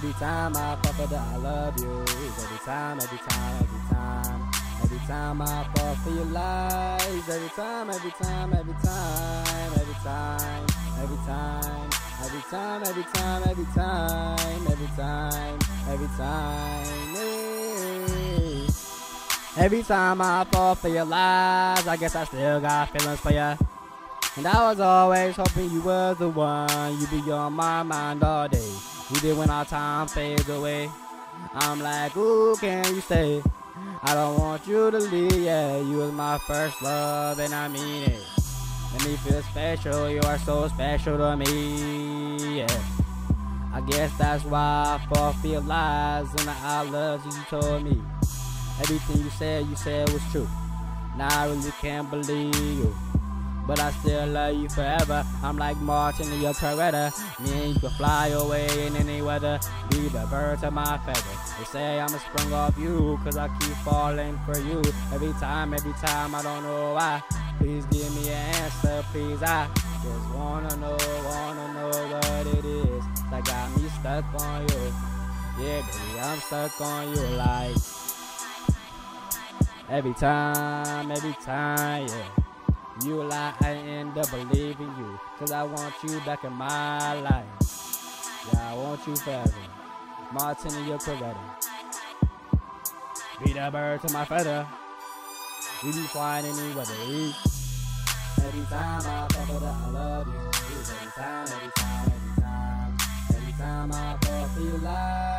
Every time I fall for that I love you. Every time, every time, every time. Every time I fall for your lies. Every time, every time, every time. Every time, every time. Every time, every time, every time. Every time, every time. Hey. Every time I fall for your lies, I guess I still got feelings for ya. And I was always hoping you were the one. You be on my mind all day. Even when our time fades away, I'm like, ooh, can you stay? I don't want you to leave, yeah. You was my first love, and I mean it. Let me feel special, you are so special to me, yeah. I guess that's why I fall for your lies and the I love you told me. Everything you said was true. Now I really can't believe you. But I still love you forever. I'm like Martin in your Coretta. Me and you can fly away in any weather. Be the bird to my feather. They say I'm a sprung off you, cause I keep falling for you. Every time, I don't know why. Please give me an answer, please. I just wanna know what it is that got me stuck on you. Yeah, baby, I'm stuck on you like every time, yeah. You lie, I end up believing you. Cause I want you back in my life. Yeah, I want you forever. Martin in your Coretta. Be the bird to my feather. We be flying any weather. Every time I fall that I love you. Every time, every time, every time. Every time I fall for your life.